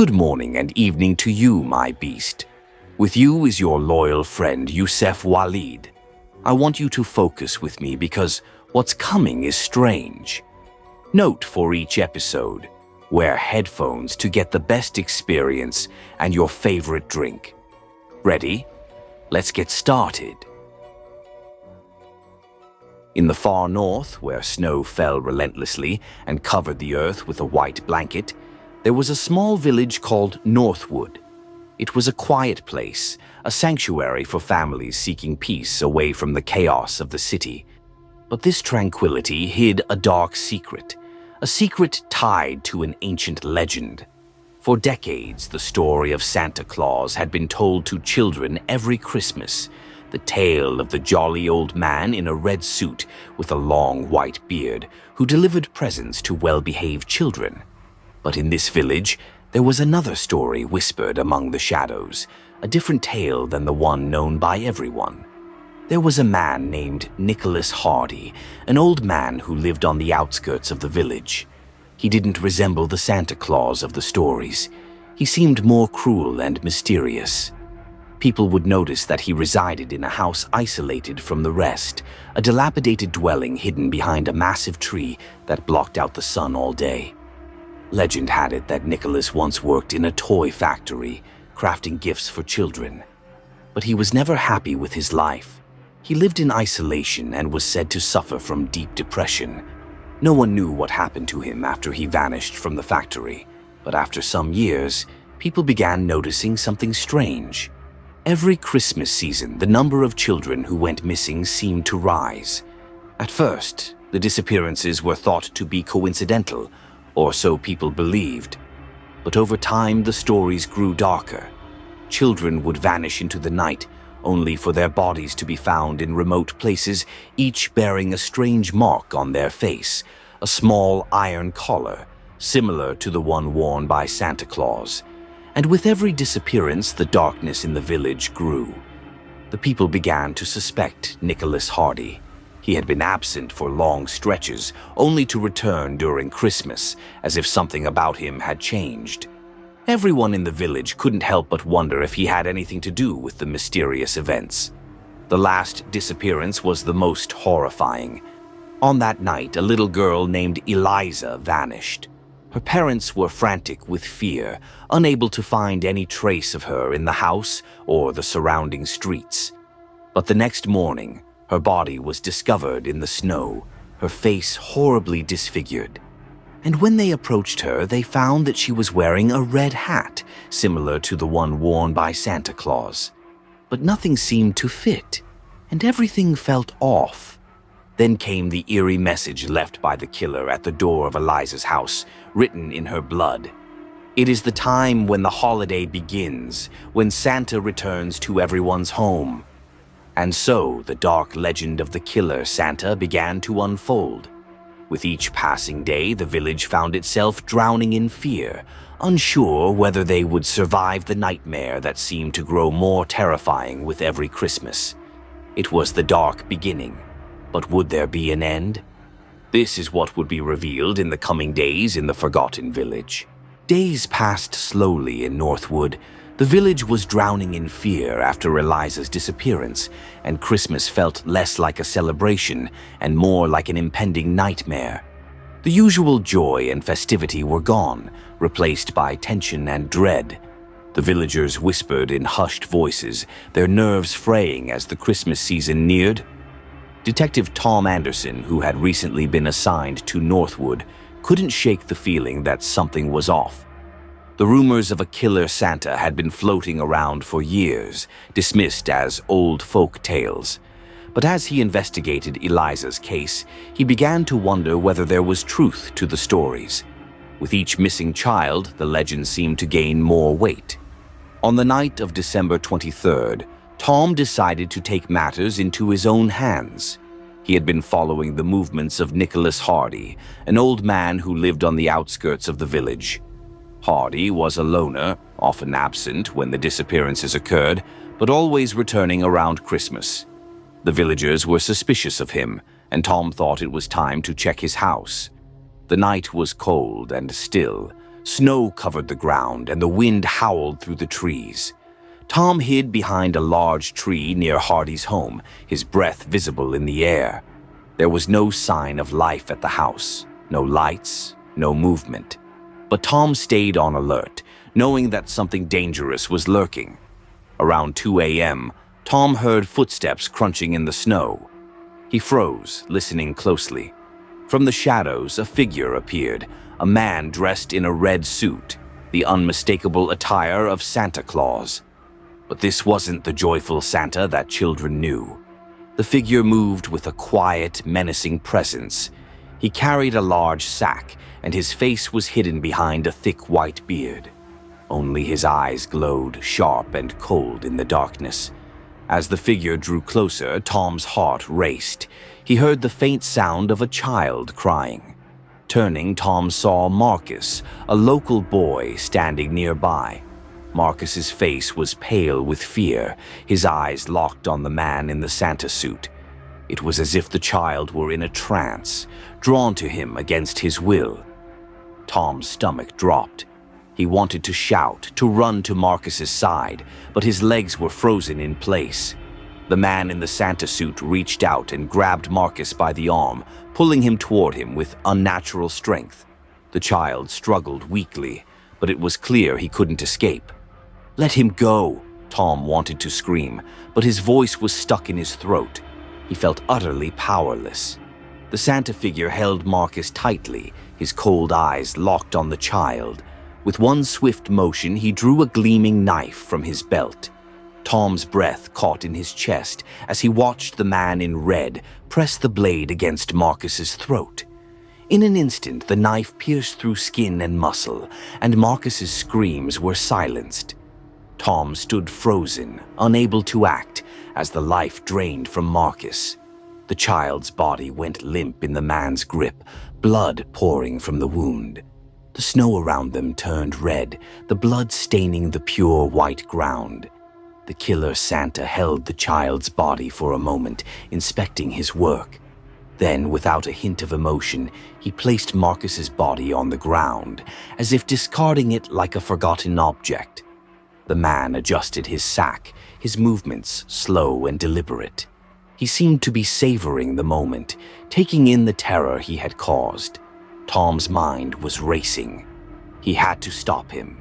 Good morning and evening to you, my beast. With you is your loyal friend, Yusef Walid. I want you to focus with me because what's coming is strange. Note for each episode, wear headphones to get the best experience and your favorite drink. Ready? Let's get started. In the far north, where snow fell relentlessly and covered the earth with a white blanket, there was a small village called Northwood. It was a quiet place, a sanctuary for families seeking peace away from the chaos of the city. But this tranquility hid a dark secret, a secret tied to an ancient legend. For decades, the story of Santa Claus had been told to children every Christmas, the tale of the jolly old man in a red suit with a long white beard who delivered presents to well-behaved children. But in this village, there was another story whispered among the shadows, a different tale than the one known by everyone. There was a man named Nicholas Hardy, an old man who lived on the outskirts of the village. He didn't resemble the Santa Claus of the stories. He seemed more cruel and mysterious. People would notice that he resided in a house isolated from the rest, a dilapidated dwelling hidden behind a massive tree that blocked out the sun all day. Legend had it that Nicholas once worked in a toy factory, crafting gifts for children. But he was never happy with his life. He lived in isolation and was said to suffer from deep depression. No one knew what happened to him after he vanished from the factory. But after some years, people began noticing something strange. Every Christmas season, the number of children who went missing seemed to rise. At first, the disappearances were thought to be coincidental, or so people believed. But over time, the stories grew darker. Children would vanish into the night, only for their bodies to be found in remote places, each bearing a strange mark on their face, a small iron collar, similar to the one worn by Santa Claus. And with every disappearance, the darkness in the village grew. The people began to suspect Nicholas Hardy. He had been absent for long stretches, only to return during Christmas, as if something about him had changed. Everyone in the village couldn't help but wonder if he had anything to do with the mysterious events. The last disappearance was the most horrifying. On that night, a little girl named Eliza vanished. Her parents were frantic with fear, unable to find any trace of her in the house or the surrounding streets. But the next morning, her body was discovered in the snow, her face horribly disfigured. And when they approached her, they found that she was wearing a red hat, similar to the one worn by Santa Claus. But nothing seemed to fit, and everything felt off. Then came the eerie message left by the killer at the door of Eliza's house, written in her blood. It is the time when the holiday begins, when Santa returns to everyone's home. And so the dark legend of the killer Santa began to unfold. With each passing day, the village found itself drowning in fear, unsure whether they would survive the nightmare that seemed to grow more terrifying with every Christmas. It was the dark beginning, but would there be an end? This is what would be revealed in the coming days in the Forgotten Village. Days passed slowly in Northwood. The village was drowning in fear after Eliza's disappearance, and Christmas felt less like a celebration and more like an impending nightmare. The usual joy and festivity were gone, replaced by tension and dread. The villagers whispered in hushed voices, their nerves fraying as the Christmas season neared. Detective Tom Anderson, who had recently been assigned to Northwood, couldn't shake the feeling that something was off. The rumors of a killer Santa had been floating around for years, dismissed as old folk tales. But as he investigated Eliza's case, he began to wonder whether there was truth to the stories. With each missing child, the legend seemed to gain more weight. On the night of December 23rd, Tom decided to take matters into his own hands. He had been following the movements of Nicholas Hardy, an old man who lived on the outskirts of the village. Hardy was a loner, often absent when the disappearances occurred, but always returning around Christmas. The villagers were suspicious of him, and Tom thought it was time to check his house. The night was cold and still, Snow covered the ground and the wind howled through the trees. Tom hid behind a large tree near Hardy's home, his breath visible in the air. There was no sign of life at the house, no lights, no movement. But Tom stayed on alert, knowing that something dangerous was lurking. Around 2 a.m., Tom heard footsteps crunching in the snow. He froze, listening closely. From the shadows, a figure appeared, a man dressed in a red suit, the unmistakable attire of Santa Claus. But this wasn't the joyful Santa that children knew. The figure moved with a quiet, menacing presence. He carried a large sack, and his face was hidden behind a thick white beard. Only his eyes glowed sharp and cold in the darkness. As the figure drew closer, Tom's heart raced. He heard the faint sound of a child crying. Turning, Tom saw Marcus, a local boy, standing nearby. Marcus's face was pale with fear, his eyes locked on the man in the Santa suit. It was as if the child were in a trance, drawn to him against his will. Tom's stomach dropped. He wanted to shout, to run to Marcus's side, but his legs were frozen in place. The man in the Santa suit reached out and grabbed Marcus by the arm, pulling him toward him with unnatural strength. The child struggled weakly, but it was clear he couldn't escape. "Let him go," Tom wanted to scream, but his voice was stuck in his throat. He felt utterly powerless. The Santa figure held Marcus tightly, his cold eyes locked on the child. With one swift motion, he drew a gleaming knife from his belt. Tom's breath caught in his chest as he watched the man in red press the blade against Marcus's throat. In an instant, the knife pierced through skin and muscle, and Marcus's screams were silenced. Tom stood frozen, unable to act, as the life drained from Marcus. The child's body went limp in the man's grip, blood pouring from the wound. The snow around them turned red, the blood staining the pure white ground. The killer Santa held the child's body for a moment, inspecting his work. Then, without a hint of emotion, he placed Marcus's body on the ground, as if discarding it like a forgotten object. The man adjusted his sack, his movements slow and deliberate. He seemed to be savoring the moment, taking in the terror he had caused. Tom's mind was racing. He had to stop him.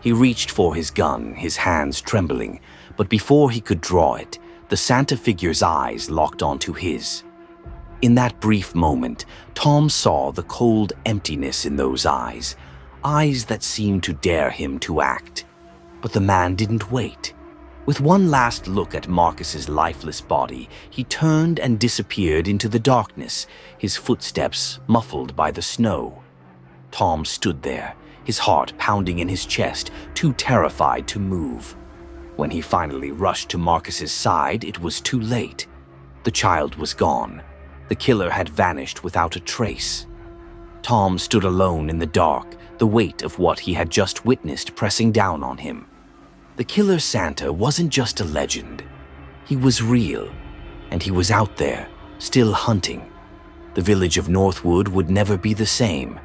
He reached for his gun, his hands trembling, but before he could draw it, the Santa figure's eyes locked onto his. In that brief moment, Tom saw the cold emptiness in those eyes, eyes that seemed to dare him to act. But the man didn't wait. With one last look at Marcus's lifeless body, he turned and disappeared into the darkness, his footsteps muffled by the snow. Tom stood there, his heart pounding in his chest, too terrified to move. When he finally rushed to Marcus's side, it was too late. The child was gone. The killer had vanished without a trace. Tom stood alone in the dark, the weight of what he had just witnessed pressing down on him. The killer Santa wasn't just a legend. He was real, and he was out there, still hunting. The village of Northwood would never be the same.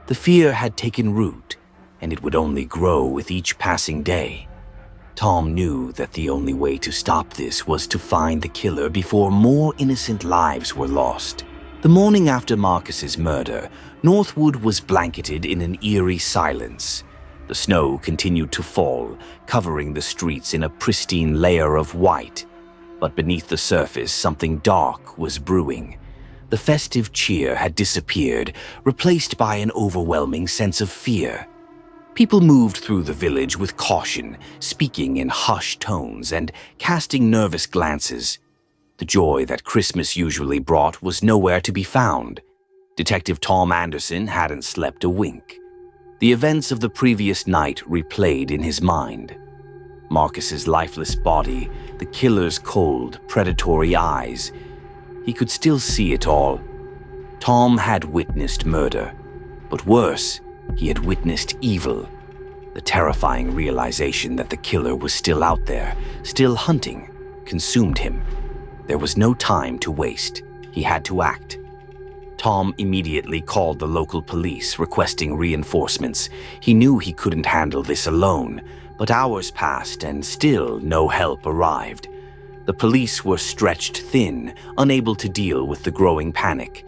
The fear had taken root, and it would only grow with each passing day. Tom knew that the only way to stop this was to find the killer before more innocent lives were lost. The morning after Marcus's murder, Northwood was blanketed in an eerie silence. The snow continued to fall, covering the streets in a pristine layer of white. But beneath the surface, something dark was brewing. The festive cheer had disappeared, replaced by an overwhelming sense of fear. People moved through the village with caution, speaking in hushed tones and casting nervous glances. The joy that Christmas usually brought was nowhere to be found. Detective Tom Anderson hadn't slept a wink. The events of the previous night replayed in his mind. Marcus's lifeless body, the killer's cold, predatory eyes. He could still see it all. Tom had witnessed murder, but worse, he had witnessed evil. The terrifying realization that the killer was still out there, still hunting, consumed him. There was no time to waste. He had to act. Tom immediately called the local police, requesting reinforcements. He knew he couldn't handle this alone, but hours passed and still no help arrived. The police were stretched thin, unable to deal with the growing panic.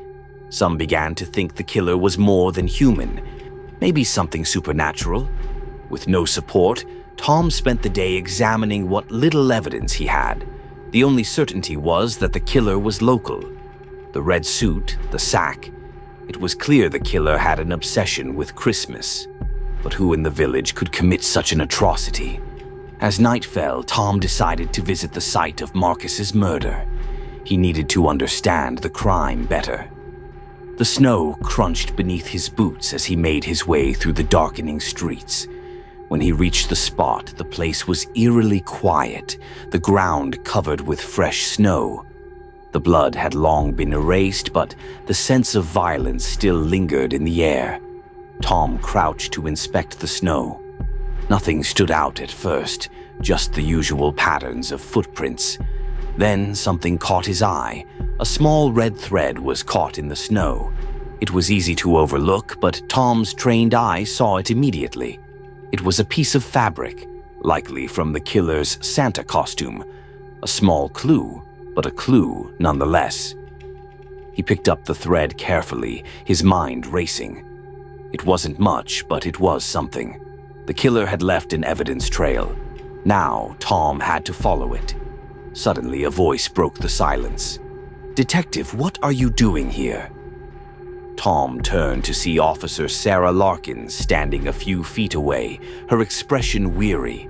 Some began to think the killer was more than human, maybe something supernatural. With no support, Tom spent the day examining what little evidence he had. The only certainty was that the killer was local. The red suit, the sack. It was clear the killer had an obsession with Christmas. But who in the village could commit such an atrocity? As night fell, Tom decided to visit the site of Marcus's murder. He needed to understand the crime better. The snow crunched beneath his boots as he made his way through the darkening streets. When he reached the spot, the place was eerily quiet, the ground covered with fresh snow. The blood had long been erased, but the sense of violence still lingered in the air. Tom crouched to inspect the snow. Nothing stood out at first, just the usual patterns of footprints. Then something caught his eye. A small red thread was caught in the snow. It was easy to overlook, but Tom's trained eye saw it immediately. It was a piece of fabric, likely from the killer's Santa costume. A small clue, but a clue nonetheless. He picked up the thread carefully, his mind racing. It wasn't much, but it was something. The killer had left an evidence trail. Now Tom had to follow it. Suddenly, a voice broke the silence. "Detective, what are you doing here?" Tom turned to see Officer Sarah Larkin standing a few feet away, her expression weary.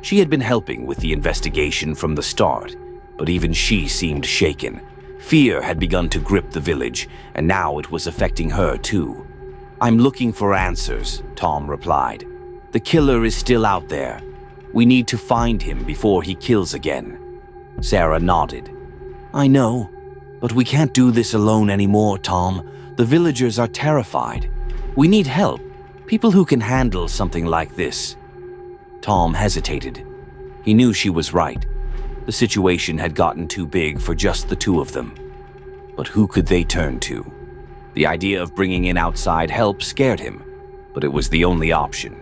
She had been helping with the investigation from the start, but even she seemed shaken. Fear had begun to grip the village, and now it was affecting her too. "I'm looking for answers," Tom replied. "The killer is still out there. We need to find him before he kills again." Sarah nodded. "I know, but we can't do this alone anymore, Tom. The villagers are terrified. We need help, people who can handle something like this." Tom hesitated. He knew she was right. The situation had gotten too big for just the two of them. But who could they turn to? The idea of bringing in outside help scared him, but it was the only option.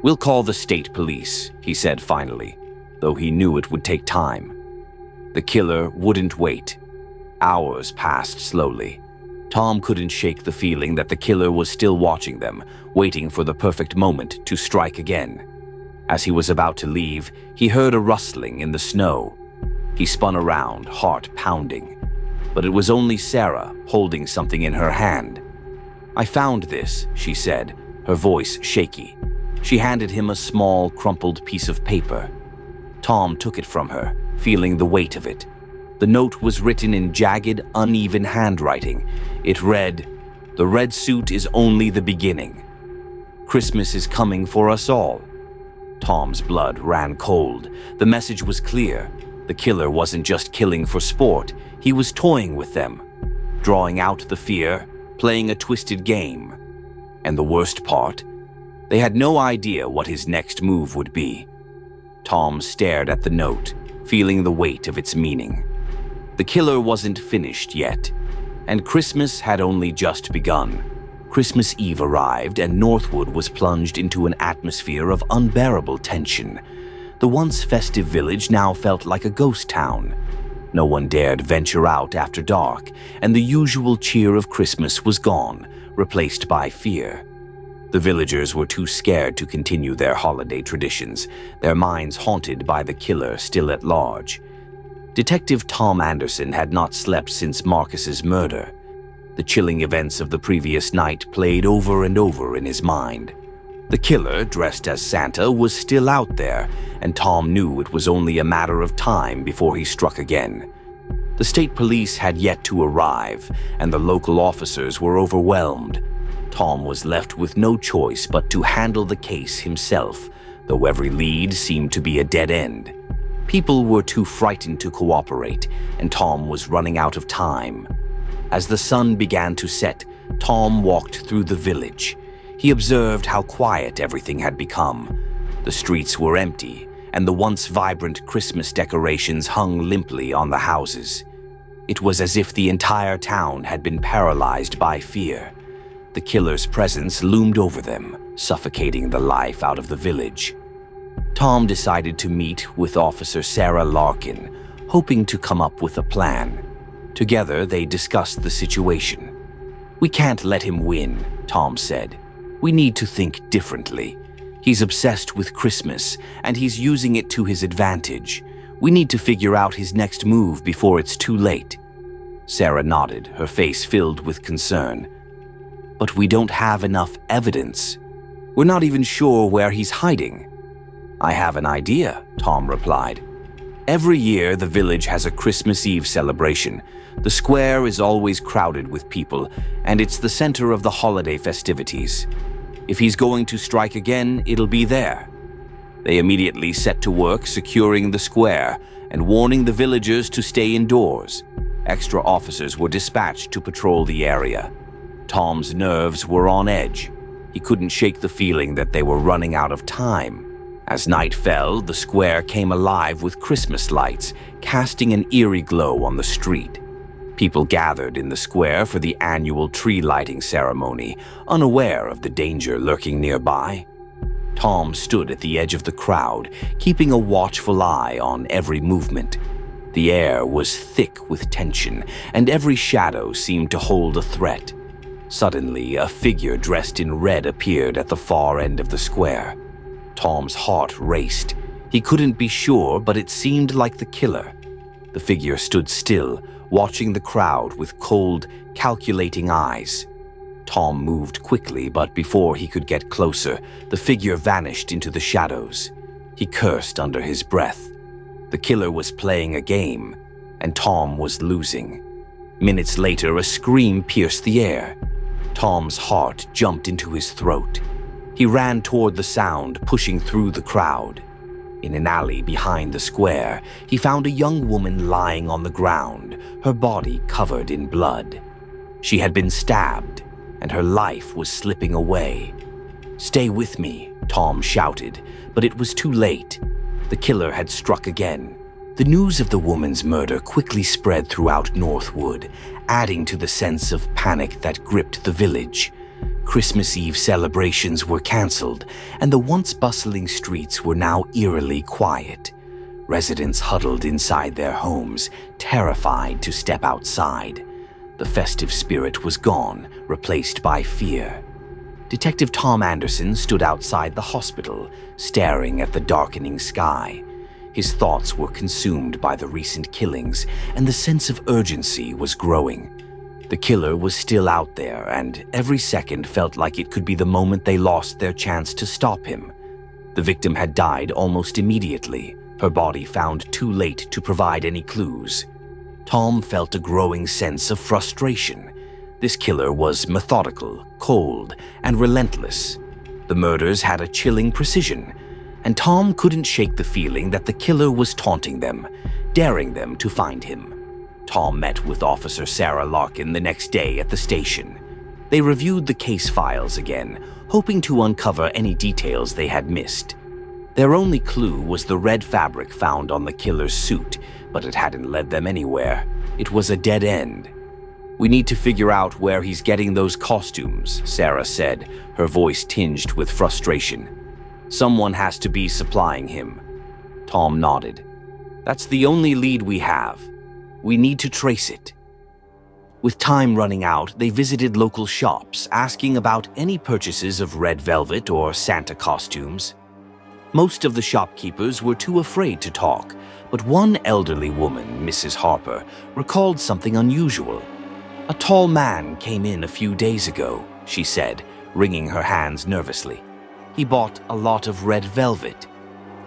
"We'll call the state police," he said finally, though he knew it would take time. The killer wouldn't wait. Hours passed slowly. Tom couldn't shake the feeling that the killer was still watching them, waiting for the perfect moment to strike again. As he was about to leave, he heard a rustling in the snow. He spun around, heart pounding. But it was only Sarah, holding something in her hand. "I found this," she said, her voice shaky. She handed him a small, crumpled piece of paper. Tom took it from her, feeling the weight of it. The note was written in jagged, uneven handwriting. It read, "The red suit is only the beginning. Christmas is coming for us all." Tom's blood ran cold. The message was clear. The killer wasn't just killing for sport. He was toying with them, drawing out the fear, playing a twisted game. And the worst part? They had no idea what his next move would be. Tom stared at the note, feeling the weight of its meaning. The killer wasn't finished yet, and Christmas had only just begun. Christmas Eve arrived, and Northwood was plunged into an atmosphere of unbearable tension. The once festive village now felt like a ghost town. No one dared venture out after dark, and the usual cheer of Christmas was gone, replaced by fear. The villagers were too scared to continue their holiday traditions, their minds haunted by the killer still at large. Detective Tom Anderson had not slept since Marcus's murder. The chilling events of the previous night played over and over in his mind. The killer, dressed as Santa, was still out there, and Tom knew it was only a matter of time before he struck again. The state police had yet to arrive, and the local officers were overwhelmed. Tom was left with no choice but to handle the case himself, though every lead seemed to be a dead end. People were too frightened to cooperate, and Tom was running out of time. As the sun began to set, Tom walked through the village. He observed how quiet everything had become. The streets were empty, and the once vibrant Christmas decorations hung limply on the houses. It was as if the entire town had been paralyzed by fear. The killer's presence loomed over them, suffocating the life out of the village. Tom decided to meet with Officer Sarah Larkin, hoping to come up with a plan. Together, they discussed the situation. "We can't let him win," Tom said. "We need to think differently. He's obsessed with Christmas, and he's using it to his advantage. We need to figure out his next move before it's too late." Sarah nodded, her face filled with concern. "But we don't have enough evidence. We're not even sure where he's hiding." "I have an idea," Tom replied. "Every year, the village has a Christmas Eve celebration. The square is always crowded with people, and it's the center of the holiday festivities. If he's going to strike again, it'll be there." They immediately set to work securing the square and warning the villagers to stay indoors. Extra officers were dispatched to patrol the area. Tom's nerves were on edge. He couldn't shake the feeling that they were running out of time. As night fell, the square came alive with Christmas lights, casting an eerie glow on the street. People gathered in the square for the annual tree lighting ceremony, unaware of the danger lurking nearby. Tom stood at the edge of the crowd, keeping a watchful eye on every movement. The air was thick with tension, and every shadow seemed to hold a threat. Suddenly, a figure dressed in red appeared at the far end of the square. Tom's heart raced. He couldn't be sure, but it seemed like the killer. The figure stood still, watching the crowd with cold, calculating eyes. Tom moved quickly, but before he could get closer, the figure vanished into the shadows. He cursed under his breath. The killer was playing a game, and Tom was losing. Minutes later, a scream pierced the air. Tom's heart jumped into his throat. He ran toward the sound, pushing through the crowd. In an alley behind the square, he found a young woman lying on the ground, her body covered in blood. She had been stabbed, and her life was slipping away. "Stay with me," Tom shouted, but it was too late. The killer had struck again. The news of the woman's murder quickly spread throughout Northwood, adding to the sense of panic that gripped the village. Christmas Eve celebrations were canceled, and the once bustling streets were now eerily quiet. Residents huddled inside their homes, terrified to step outside. The festive spirit was gone, replaced by fear. Detective Tom Anderson stood outside the hospital, staring at the darkening sky. His thoughts were consumed by the recent killings, and the sense of urgency was growing. The killer was still out there, and every second felt like it could be the moment they lost their chance to stop him. The victim had died almost immediately, her body found too late to provide any clues. Tom felt a growing sense of frustration. This killer was methodical, cold, and relentless. The murders had a chilling precision, and Tom couldn't shake the feeling that the killer was taunting them, daring them to find him. Tom met with Officer Sarah Larkin the next day at the station. They reviewed the case files again, hoping to uncover any details they had missed. Their only clue was the red fabric found on the killer's suit, but it hadn't led them anywhere. It was a dead end. "We need to figure out where he's getting those costumes," Sarah said, her voice tinged with frustration. "Someone has to be supplying him." Tom nodded. "That's the only lead we have. We need to trace it." With time running out, they visited local shops, asking about any purchases of red velvet or Santa costumes. Most of the shopkeepers were too afraid to talk, but one elderly woman, Mrs. Harper, recalled something unusual. "A tall man came in a few days ago," she said, wringing her hands nervously. "He bought a lot of red velvet.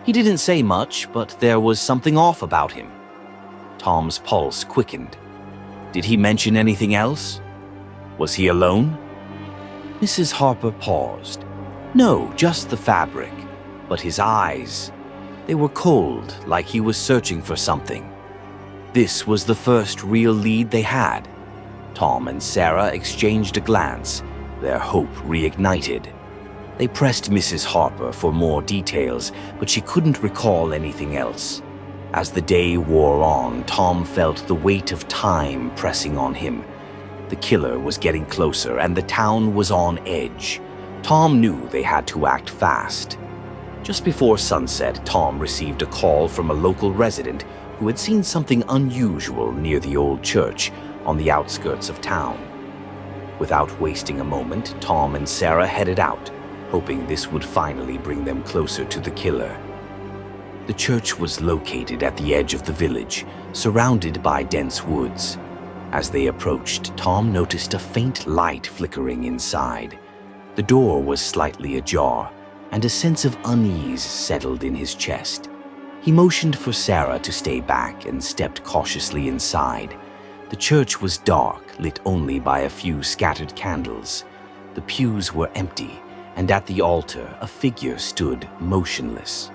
He didn't say much, but there was something off about him." Tom's pulse quickened. Did he mention anything else? Was he alone? Mrs. Harper paused. No, just the fabric. But his eyes, they were cold, like he was searching for something. This was the first real lead they had. Tom and Sarah exchanged a glance, their hope reignited. They pressed Mrs. Harper for more details, but she couldn't recall anything else. As the day wore on, Tom felt the weight of time pressing on him. The killer was getting closer, and the town was on edge. Tom knew they had to act fast. Just before sunset, Tom received a call from a local resident who had seen something unusual near the old church on the outskirts of town. Without wasting a moment, Tom and Sarah headed out, hoping this would finally bring them closer to the killer. The church was located at the edge of the village, surrounded by dense woods. As they approached, Tom noticed a faint light flickering inside. The door was slightly ajar, and a sense of unease settled in his chest. He motioned for Sarah to stay back and stepped cautiously inside. The church was dark, lit only by a few scattered candles. The pews were empty, and at the altar a figure stood motionless.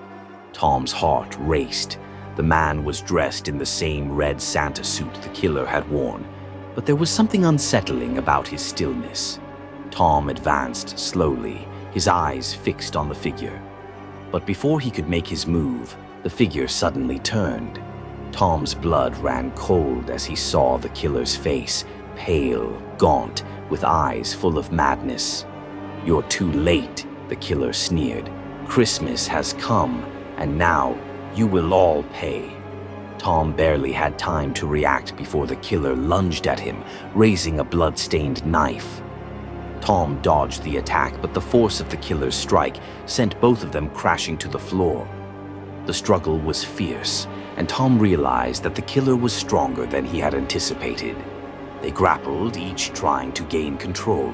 Tom's heart raced. The man was dressed in the same red Santa suit the killer had worn, but there was something unsettling about his stillness. Tom advanced slowly, his eyes fixed on the figure. But before he could make his move, the figure suddenly turned. Tom's blood ran cold as he saw the killer's face, pale, gaunt, with eyes full of madness. "You're too late," the killer sneered. "Christmas has come, and now you will all pay." Tom barely had time to react before the killer lunged at him, raising a blood-stained knife. Tom dodged the attack, but the force of the killer's strike sent both of them crashing to the floor. The struggle was fierce, and Tom realized that the killer was stronger than he had anticipated. They grappled, each trying to gain control.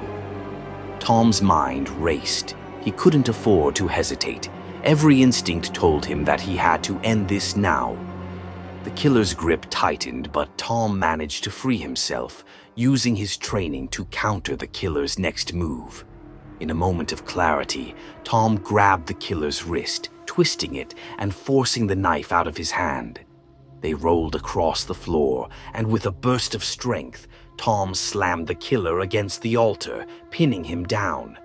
Tom's mind raced. He couldn't afford to hesitate. Every instinct told him that he had to end this now. The killer's grip tightened, but Tom managed to free himself, using his training to counter the killer's next move. In a moment of clarity, Tom grabbed the killer's wrist, twisting it and forcing the knife out of his hand. They rolled across the floor, and with a burst of strength, Tom slammed the killer against the altar, pinning him down.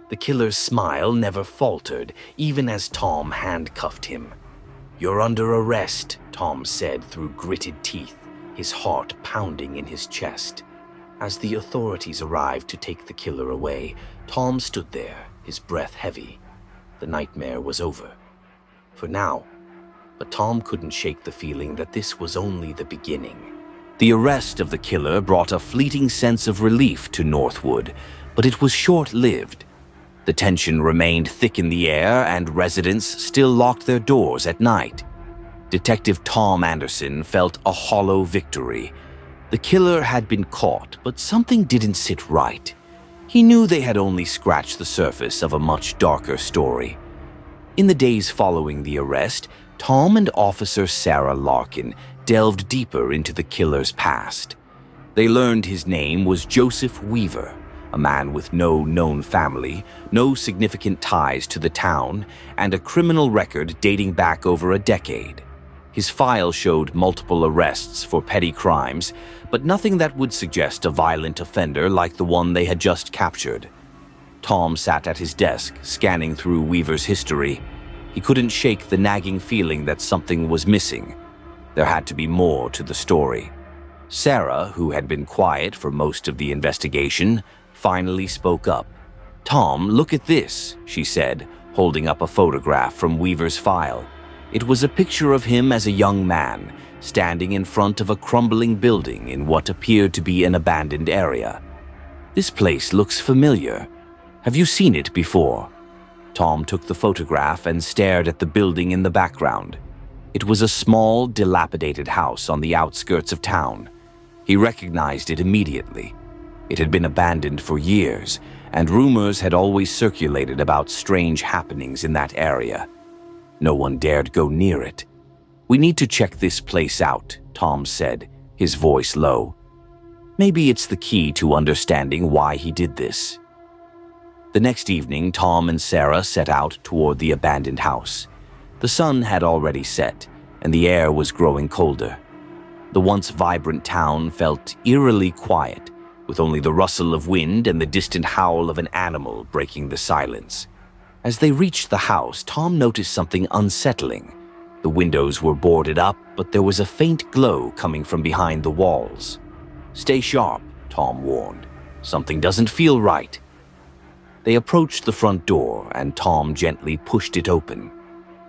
The killer's smile never faltered, even as Tom handcuffed him. "You're under arrest," Tom said through gritted teeth, his heart pounding in his chest. As the authorities arrived to take the killer away, Tom stood there, his breath heavy. The nightmare was over. For now. But Tom couldn't shake the feeling that this was only the beginning. The arrest of the killer brought a fleeting sense of relief to Northwood, but it was short-lived. The tension remained thick in the air, and residents still locked their doors at night. Detective Tom Anderson felt a hollow victory. The killer had been caught, but something didn't sit right. He knew they had only scratched the surface of a much darker story. In the days following the arrest, Tom and Officer Sarah Larkin delved deeper into the killer's past. They learned his name was Joseph Weaver, a man with no known family, no significant ties to the town, and a criminal record dating back over a decade. His file showed multiple arrests for petty crimes, but nothing that would suggest a violent offender like the one they had just captured. Tom sat at his desk, scanning through Weaver's history. He couldn't shake the nagging feeling that something was missing. There had to be more to the story. Sarah, who had been quiet for most of the investigation, finally spoke up. "Tom, look at this," she said, holding up a photograph from Weaver's file. It was a picture of him as a young man, standing in front of a crumbling building in what appeared to be an abandoned area. "This place looks familiar. Have you seen it before?" Tom took the photograph and stared at the building in the background. It was a small, dilapidated house on the outskirts of town. He recognized it immediately. It had been abandoned for years, and rumors had always circulated about strange happenings in that area. No one dared go near it. "We need to check this place out," Tom said, his voice low. "Maybe it's the key to understanding why he did this." The next evening, Tom and Sarah set out toward the abandoned house. The sun had already set, and the air was growing colder. The once vibrant town felt eerily quiet, with only the rustle of wind and the distant howl of an animal breaking the silence. As they reached the house, Tom noticed something unsettling. The windows were boarded up, but there was a faint glow coming from behind the walls. "Stay sharp," Tom warned. "Something doesn't feel right." They approached the front door, and Tom gently pushed it open.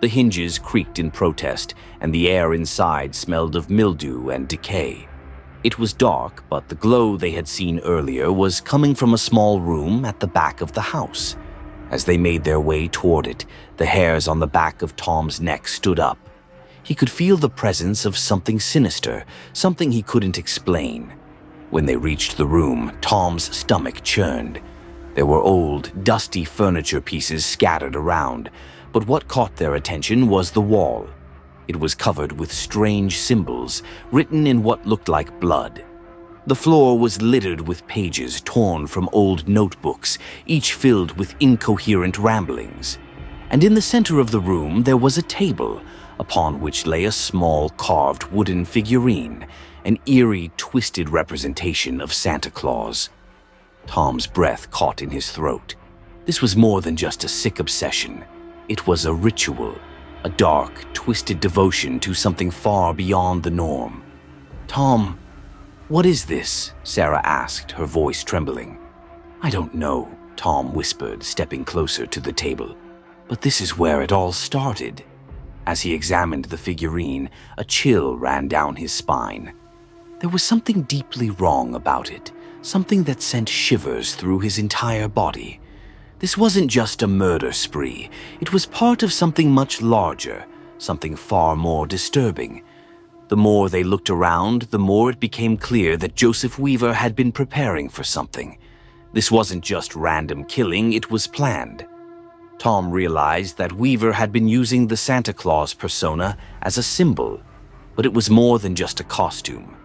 The hinges creaked in protest, and the air inside smelled of mildew and decay. It was dark, but the glow they had seen earlier was coming from a small room at the back of the house. As they made their way toward it, the hairs on the back of Tom's neck stood up. He could feel the presence of something sinister, something he couldn't explain. When they reached the room, Tom's stomach churned. There were old, dusty furniture pieces scattered around, but what caught their attention was the wall. It was covered with strange symbols, written in what looked like blood. The floor was littered with pages torn from old notebooks, each filled with incoherent ramblings. And in the center of the room there was a table, upon which lay a small carved wooden figurine, an eerie, twisted representation of Santa Claus. Tom's breath caught in his throat. This was more than just a sick obsession. It was a ritual, a dark, twisted devotion to something far beyond the norm. "Tom, what is this?" Sarah asked, her voice trembling. "I don't know," Tom whispered, stepping closer to the table. "But this is where it all started." As he examined the figurine, a chill ran down his spine. There was something deeply wrong about it, something that sent shivers through his entire body. This wasn't just a murder spree. It was part of something much larger, something far more disturbing. The more they looked around, the more it became clear that Joseph Weaver had been preparing for something. This wasn't just random killing, it was planned. Tom realized that Weaver had been using the Santa Claus persona as a symbol, but it was more than just a costume.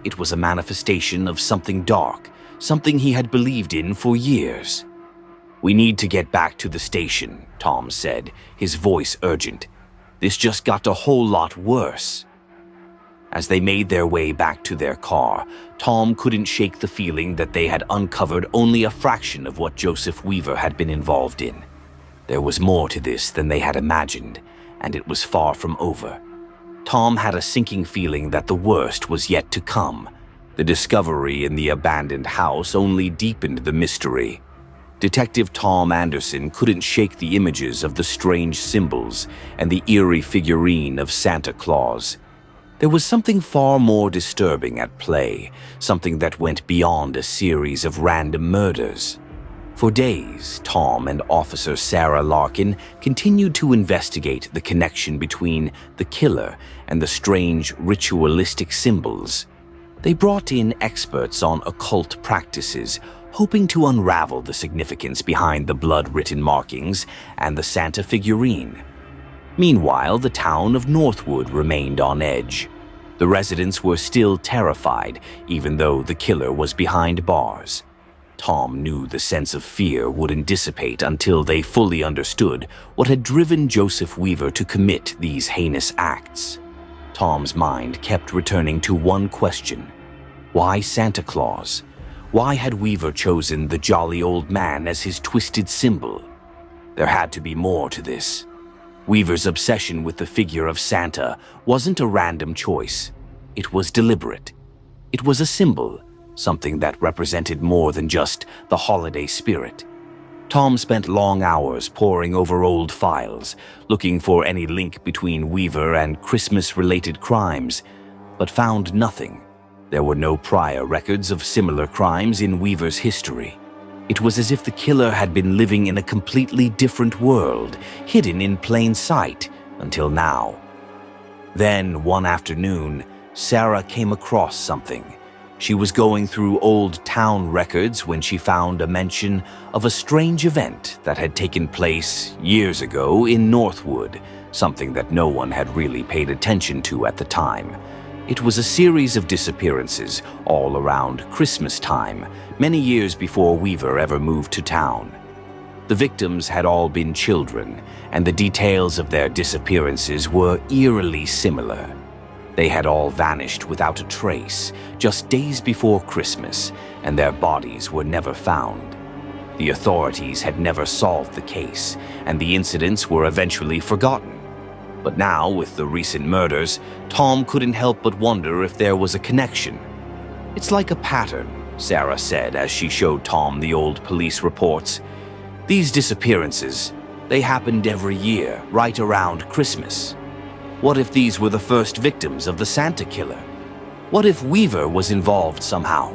It was a manifestation of something dark, something he had believed in for years. "We need to get back to the station," Tom said, his voice urgent. "This just got a whole lot worse." As they made their way back to their car, Tom couldn't shake the feeling that they had uncovered only a fraction of what Joseph Weaver had been involved in. There was more to this than they had imagined, and it was far from over. Tom had a sinking feeling that the worst was yet to come. The discovery in the abandoned house only deepened the mystery. Detective Tom Anderson couldn't shake the images of the strange symbols and the eerie figurine of Santa Claus. There was something far more disturbing at play, something that went beyond a series of random murders. For days, Tom and Officer Sarah Larkin continued to investigate the connection between the killer and the strange ritualistic symbols. They brought in experts on occult practices, hoping to unravel the significance behind the blood-written markings and the Santa figurine. Meanwhile, the town of Northwood remained on edge. The residents were still terrified, even though the killer was behind bars. Tom knew the sense of fear wouldn't dissipate until they fully understood what had driven Joseph Weaver to commit these heinous acts. Tom's mind kept returning to one question: why Santa Claus? Why had Weaver chosen the jolly old man as his twisted symbol? There had to be more to this. Weaver's obsession with the figure of Santa wasn't a random choice. It was deliberate. It was a symbol, something that represented more than just the holiday spirit. Tom spent long hours poring over old files, looking for any link between Weaver and Christmas-related crimes, but found nothing. There were no prior records of similar crimes in Weaver's history. It was as if the killer had been living in a completely different world, hidden in plain sight, until now. Then, one afternoon, Sarah came across something. She was going through old town records when she found a mention of a strange event that had taken place years ago in Northwood, something that no one had really paid attention to at the time. It was a series of disappearances all around Christmas time, many years before Weaver ever moved to town. The victims had all been children, and the details of their disappearances were eerily similar. They had all vanished without a trace, just days before Christmas, and their bodies were never found. The authorities had never solved the case, and the incidents were eventually forgotten. But now, with the recent murders, Tom couldn't help but wonder if there was a connection. "It's like a pattern," Sarah said as she showed Tom the old police reports. "These disappearances, they happened every year, right around Christmas. What if these were the first victims of the Santa killer? What if Weaver was involved somehow?"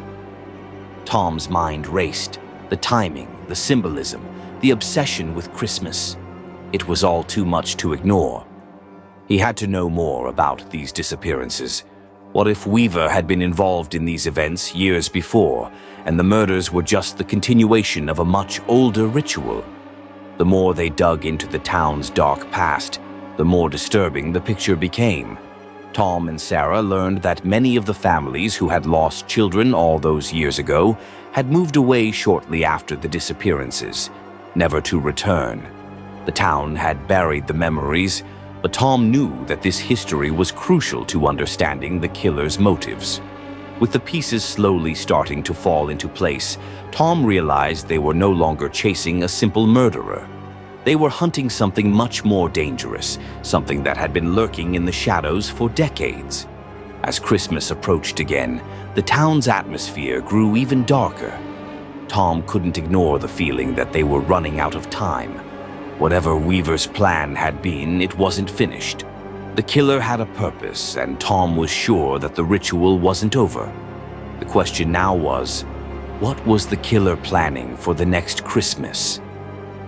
Tom's mind raced. The timing, the symbolism, the obsession with Christmas. It was all too much to ignore. He had to know more about these disappearances. What if Weaver had been involved in these events years before, and the murders were just the continuation of a much older ritual? The more they dug into the town's dark past, the more disturbing the picture became. Tom and Sarah learned that many of the families who had lost children all those years ago had moved away shortly after the disappearances, never to return. The town had buried the memories, but Tom knew that this history was crucial to understanding the killer's motives. With the pieces slowly starting to fall into place, Tom realized they were no longer chasing a simple murderer. They were hunting something much more dangerous, something that had been lurking in the shadows for decades. As Christmas approached again, the town's atmosphere grew even darker. Tom couldn't ignore the feeling that they were running out of time. Whatever Weaver's plan had been, it wasn't finished. The killer had a purpose, and Tom was sure that the ritual wasn't over. The question now was, what was the killer planning for the next Christmas?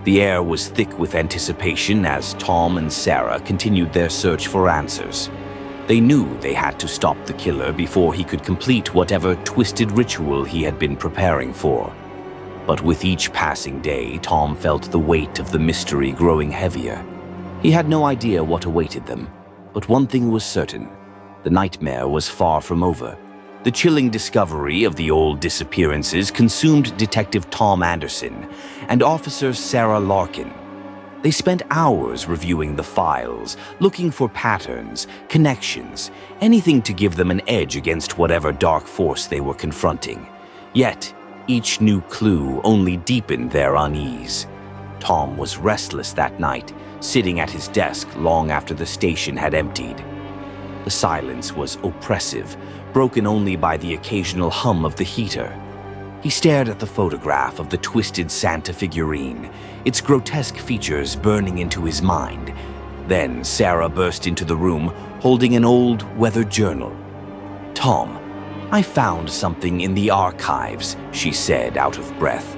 The air was thick with anticipation as Tom and Sarah continued their search for answers. They knew they had to stop the killer before he could complete whatever twisted ritual he had been preparing for. But with each passing day, Tom felt the weight of the mystery growing heavier. He had no idea what awaited them, but one thing was certain. The nightmare was far from over. The chilling discovery of the old disappearances consumed Detective Tom Anderson and Officer Sarah Larkin. They spent hours reviewing the files, looking for patterns, connections, anything to give them an edge against whatever dark force they were confronting. Yet, each new clue only deepened their unease. Tom was restless that night, sitting at his desk long after the station had emptied. The silence was oppressive, broken only by the occasional hum of the heater. He stared at the photograph of the twisted Santa figurine, its grotesque features burning into his mind. Then Sarah burst into the room, holding an old weathered journal. "Tom, I found something in the archives," she said, out of breath.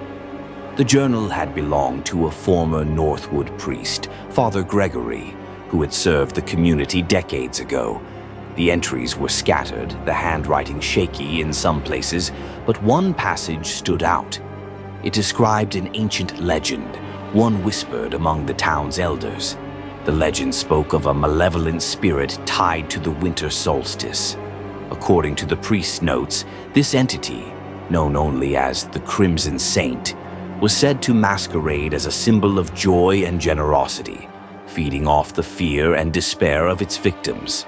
The journal had belonged to a former Northwood priest, Father Gregory, who had served the community decades ago. The entries were scattered, the handwriting shaky in some places, but one passage stood out. It described an ancient legend, one whispered among the town's elders. The legend spoke of a malevolent spirit tied to the winter solstice. According to the priest's notes, this entity, known only as the Crimson Saint, was said to masquerade as a symbol of joy and generosity, feeding off the fear and despair of its victims.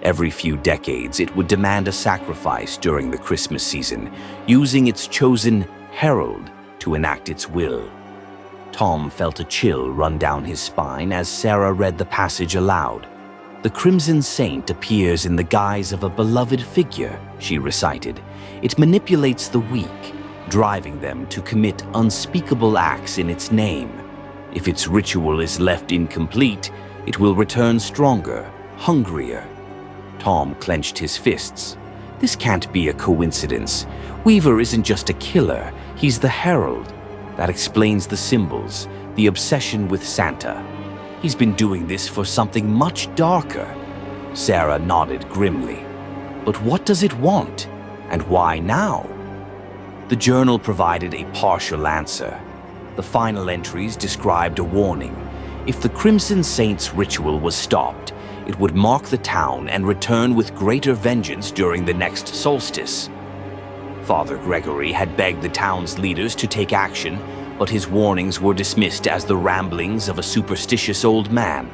Every few decades, it would demand a sacrifice during the Christmas season, using its chosen herald to enact its will. Tom felt a chill run down his spine as Sarah read the passage aloud. "The Crimson Saint appears in the guise of a beloved figure," she recited. "It manipulates the weak, driving them to commit unspeakable acts in its name. If its ritual is left incomplete, it will return stronger, hungrier." Tom clenched his fists. This can't be a coincidence. Weaver isn't just a killer, he's the herald. That explains the symbols, the obsession with Santa. He's been doing this for something much darker. Sarah nodded grimly. But what does it want? And why now? The journal provided a partial answer. The final entries described a warning. If the Crimson Saint's ritual was stopped, it would mark the town and return with greater vengeance during the next solstice. Father Gregory had begged the town's leaders to take action, but his warnings were dismissed as the ramblings of a superstitious old man.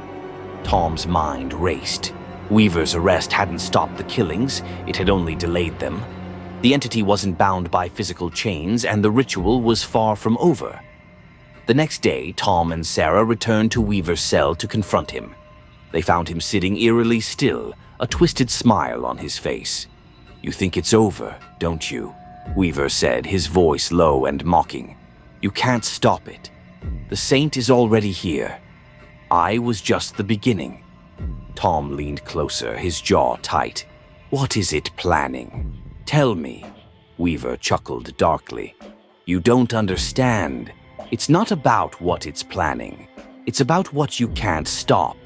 Tom's mind raced. Weaver's arrest hadn't stopped the killings, it had only delayed them. The entity wasn't bound by physical chains, and the ritual was far from over. The next day, Tom and Sarah returned to Weaver's cell to confront him. They found him sitting eerily still, a twisted smile on his face. "You think it's over, don't you?" Weaver said, his voice low and mocking. "You can't stop it. The saint is already here. I was just the beginning." Tom leaned closer, his jaw tight. "What is it planning? Tell me." Weaver chuckled darkly. "You don't understand. It's not about what it's planning. It's about what you can't stop.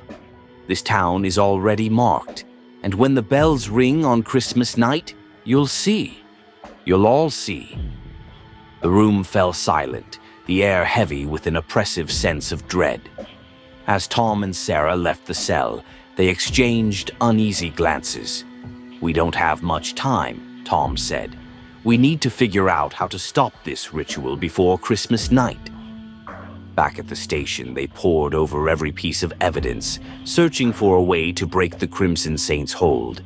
This town is already marked, and when the bells ring on Christmas night, you'll see. You'll all see." The room fell silent, the air heavy with an oppressive sense of dread. As Tom and Sarah left the cell, they exchanged uneasy glances. "We don't have much time," Tom said. "We need to figure out how to stop this ritual before Christmas night." Back at the station, they pored over every piece of evidence, searching for a way to break the Crimson Saint's hold.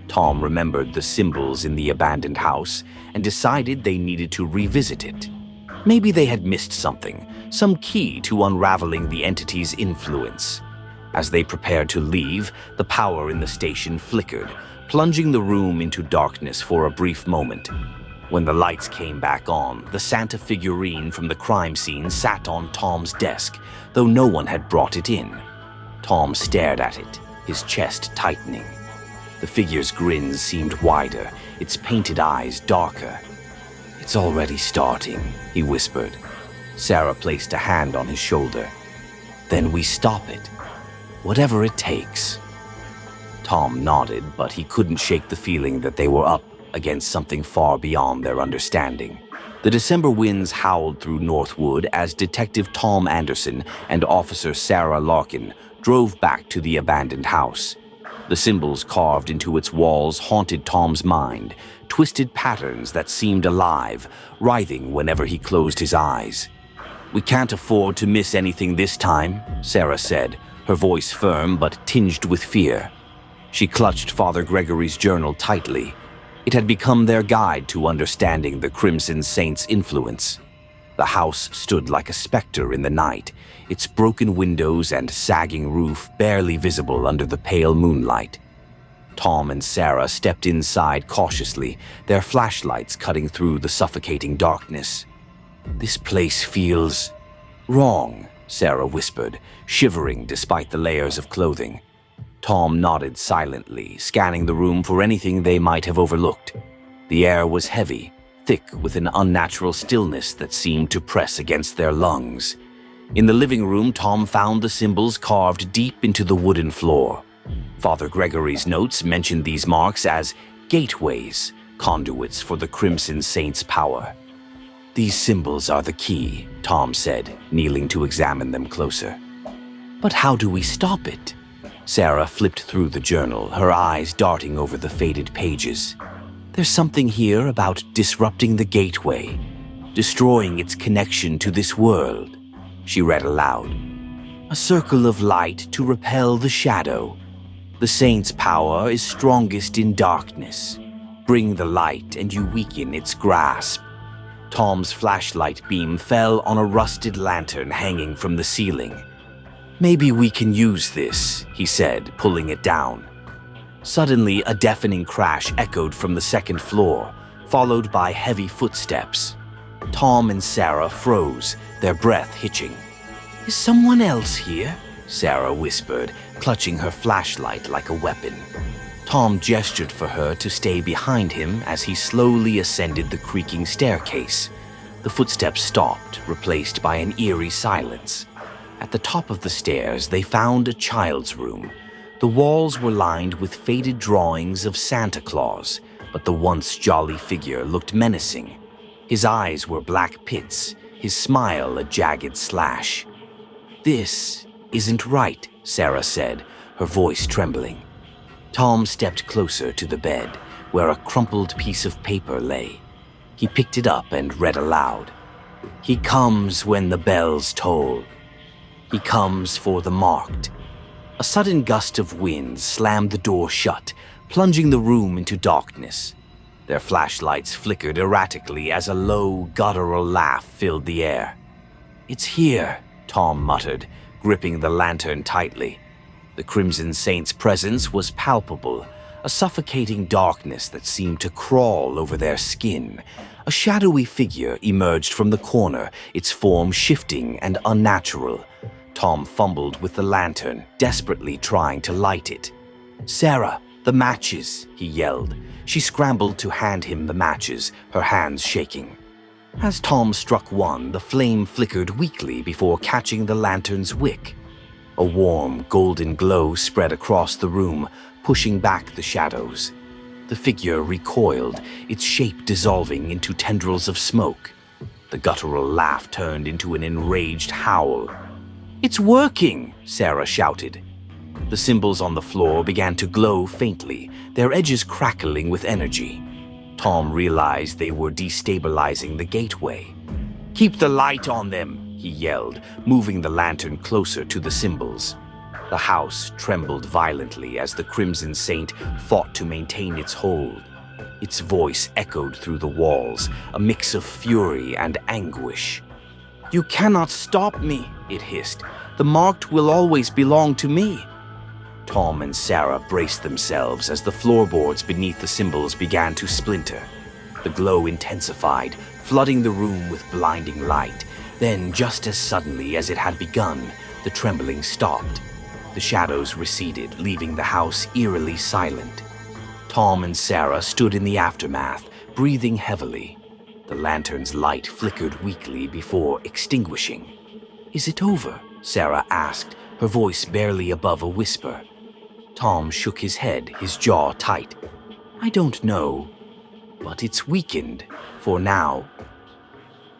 Tom remembered the symbols in the abandoned house and decided they needed to revisit it. Maybe they had missed something, some key to unraveling the entity's influence. As they prepared to leave, the power in the station flickered, plunging the room into darkness for a brief moment. When the lights came back on, the Santa figurine from the crime scene sat on Tom's desk, though no one had brought it in. Tom stared at it, his chest tightening. The figure's grin seemed wider, its painted eyes darker. "It's already starting," he whispered. Sarah placed a hand on his shoulder. "Then we stop it. Whatever it takes." Tom nodded, but he couldn't shake the feeling that they were up against something far beyond their understanding. The December winds howled through Northwood as Detective Tom Anderson and Officer Sarah Larkin drove back to the abandoned house. The symbols carved into its walls haunted Tom's mind, twisted patterns that seemed alive, writhing whenever he closed his eyes. "We can't afford to miss anything this time," Sarah said, her voice firm but tinged with fear. She clutched Father Gregory's journal tightly. It had become their guide to understanding the Crimson Saint's influence. The house stood like a specter in the night, its broken windows and sagging roof barely visible under the pale moonlight. Tom and Sarah stepped inside cautiously, their flashlights cutting through the suffocating darkness. "This place feels wrong," Sarah whispered, shivering despite the layers of clothing. Tom nodded silently, scanning the room for anything they might have overlooked. The air was heavy, thick with an unnatural stillness that seemed to press against their lungs. In the living room, Tom found the symbols carved deep into the wooden floor. Father Gregory's notes mentioned these marks as gateways, conduits for the Crimson Saint's power. "These symbols are the key," Tom said, kneeling to examine them closer. "But how do we stop it?" Sarah flipped through the journal, her eyes darting over the faded pages. "There's something here about disrupting the gateway, destroying its connection to this world," she read aloud. "A circle of light to repel the shadow. The saint's power is strongest in darkness. Bring the light and you weaken its grasp." Tom's flashlight beam fell on a rusted lantern hanging from the ceiling. "Maybe we can use this," he said, pulling it down. Suddenly, a deafening crash echoed from the second floor, followed by heavy footsteps. Tom and Sarah froze, their breath hitching. "Is someone else here?" Sarah whispered, clutching her flashlight like a weapon. Tom gestured for her to stay behind him as he slowly ascended the creaking staircase. The footsteps stopped, replaced by an eerie silence. At the top of the stairs, they found a child's room. The walls were lined with faded drawings of Santa Claus, but the once jolly figure looked menacing. His eyes were black pits, his smile a jagged slash. "This isn't right," Sarah said, her voice trembling. Tom stepped closer to the bed, where a crumpled piece of paper lay. He picked it up and read aloud. "He comes when the bells toll. He comes for the marked." A sudden gust of wind slammed the door shut, plunging the room into darkness. Their flashlights flickered erratically as a low, guttural laugh filled the air. "It's here," Tom muttered, gripping the lantern tightly. The Crimson Saint's presence was palpable, a suffocating darkness that seemed to crawl over their skin. A shadowy figure emerged from the corner, its form shifting and unnatural. Tom fumbled with the lantern, desperately trying to light it. "Sarah, the matches!" he yelled. She scrambled to hand him the matches, her hands shaking. As Tom struck one, the flame flickered weakly before catching the lantern's wick. A warm, golden glow spread across the room, pushing back the shadows. The figure recoiled, its shape dissolving into tendrils of smoke. The guttural laugh turned into an enraged howl. "It's working!" Sarah shouted. The symbols on the floor began to glow faintly, their edges crackling with energy. Tom realized they were destabilizing the gateway. "Keep the light on them!" he yelled, moving the lantern closer to the symbols. The house trembled violently as the Crimson Saint fought to maintain its hold. Its voice echoed through the walls, a mix of fury and anguish. "You cannot stop me," it hissed. "The marked will always belong to me." Tom and Sarah braced themselves as the floorboards beneath the symbols began to splinter. The glow intensified, flooding the room with blinding light. Then, just as suddenly as it had begun, the trembling stopped. The shadows receded, leaving the house eerily silent. Tom and Sarah stood in the aftermath, breathing heavily. The lantern's light flickered weakly before extinguishing. "Is it over?" Sarah asked, her voice barely above a whisper. Tom shook his head, his jaw tight. "I don't know, but it's weakened, for now."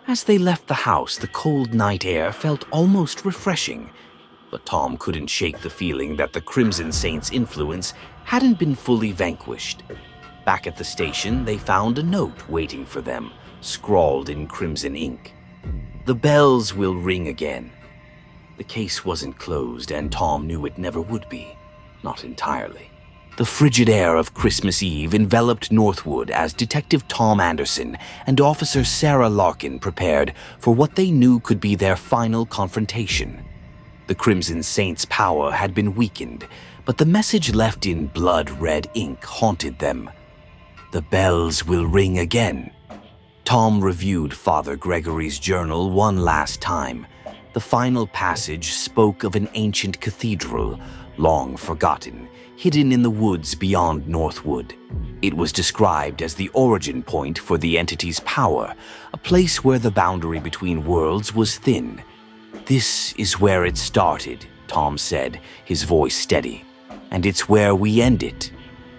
As they left the house, the cold night air felt almost refreshing, but Tom couldn't shake the feeling that the Crimson Saint's influence hadn't been fully vanquished. Back at the station, they found a note waiting for them, scrawled in crimson ink. "The bells will ring again." The case wasn't closed, and Tom knew it never would be. Not entirely. The frigid air of Christmas Eve enveloped Northwood as Detective Tom Anderson and Officer Sarah Larkin prepared for what they knew could be their final confrontation. The Crimson Saint's power had been weakened, but the message left in blood-red ink haunted them. "The bells will ring again." Tom reviewed Father Gregory's journal one last time. The final passage spoke of an ancient cathedral, long forgotten, hidden in the woods beyond Northwood. It was described as the origin point for the entity's power, a place where the boundary between worlds was thin. "This is where it started," Tom said, his voice steady. "And it's where we end it."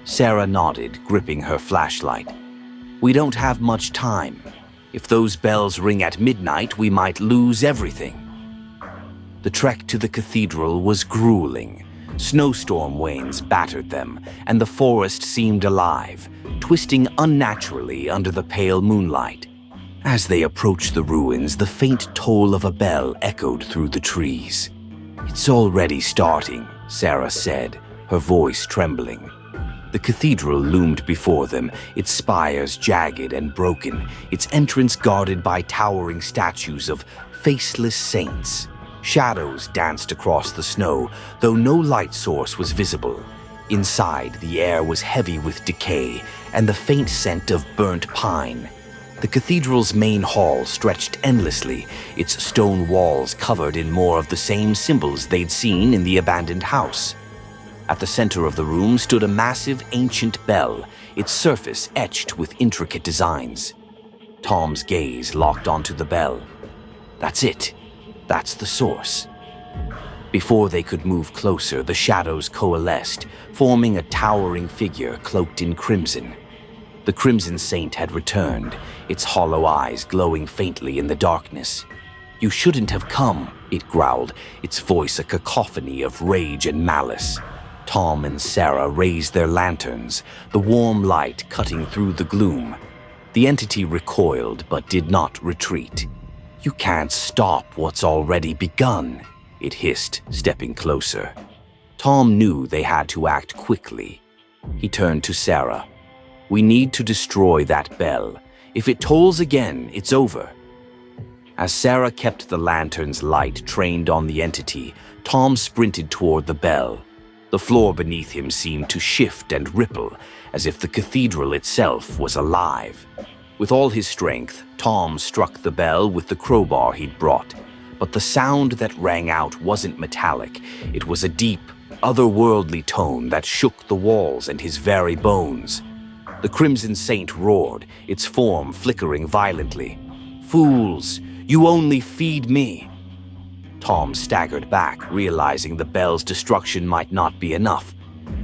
Sarah nodded, gripping her flashlight. "We don't have much time. If those bells ring at midnight, we might lose everything." The trek to the cathedral was grueling. Snowstorm winds battered them, and the forest seemed alive, twisting unnaturally under the pale moonlight. As they approached the ruins, the faint toll of a bell echoed through the trees. "It's already starting," Sarah said, her voice trembling. The cathedral loomed before them, its spires jagged and broken, its entrance guarded by towering statues of faceless saints. Shadows danced across the snow, though no light source was visible. Inside, the air was heavy with decay and the faint scent of burnt pine. The cathedral's main hall stretched endlessly, its stone walls covered in more of the same symbols they'd seen in the abandoned house. At the center of the room stood a massive ancient bell, its surface etched with intricate designs. Tom's gaze locked onto the bell. "That's it. That's the source." Before they could move closer, the shadows coalesced, forming a towering figure cloaked in crimson. The Crimson Saint had returned, its hollow eyes glowing faintly in the darkness. "You shouldn't have come," it growled, its voice a cacophony of rage and malice. Tom and Sarah raised their lanterns, the warm light cutting through the gloom. The entity recoiled but did not retreat. "You can't stop what's already begun," it hissed, stepping closer. Tom knew they had to act quickly. He turned to Sarah. "We need to destroy that bell. If it tolls again, it's over." As Sarah kept the lantern's light trained on the entity, Tom sprinted toward the bell. The floor beneath him seemed to shift and ripple, as if the cathedral itself was alive. With all his strength, Tom struck the bell with the crowbar he'd brought. But the sound that rang out wasn't metallic. It was a deep, otherworldly tone that shook the walls and his very bones. The Crimson Saint roared, its form flickering violently. "Fools, you only feed me!" Tom staggered back, realizing the bell's destruction might not be enough.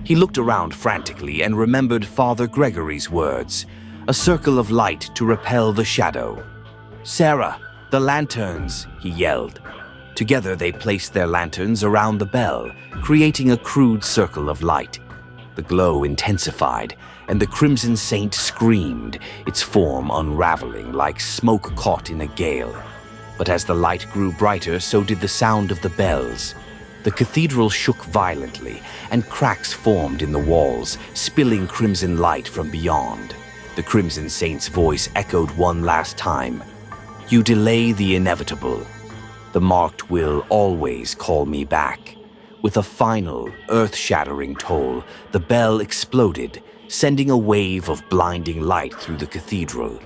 He looked around frantically and remembered Father Gregory's words, "A circle of light to repel the shadow." "Sarah, the lanterns!" he yelled. Together they placed their lanterns around the bell, creating a crude circle of light. The glow intensified, and the Crimson Saint screamed, its form unraveling like smoke caught in a gale. But as the light grew brighter, so did the sound of the bells. The cathedral shook violently, and cracks formed in the walls, spilling crimson light from beyond. The Crimson Saint's voice echoed one last time. "You delay the inevitable. The marked will always call me back." With a final, earth-shattering toll, the bell exploded, sending a wave of blinding light through the cathedral.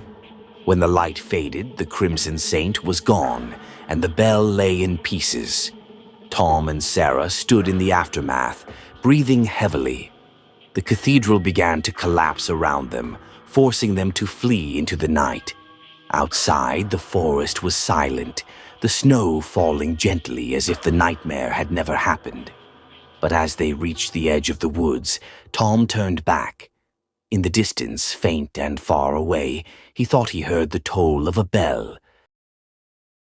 When the light faded, the Crimson Saint was gone, and the bell lay in pieces. Tom and Sarah stood in the aftermath, breathing heavily. The cathedral began to collapse around them, forcing them to flee into the night. Outside, the forest was silent, the snow falling gently as if the nightmare had never happened. But as they reached the edge of the woods, Tom turned back. In the distance, faint and far away, he thought he heard the toll of a bell,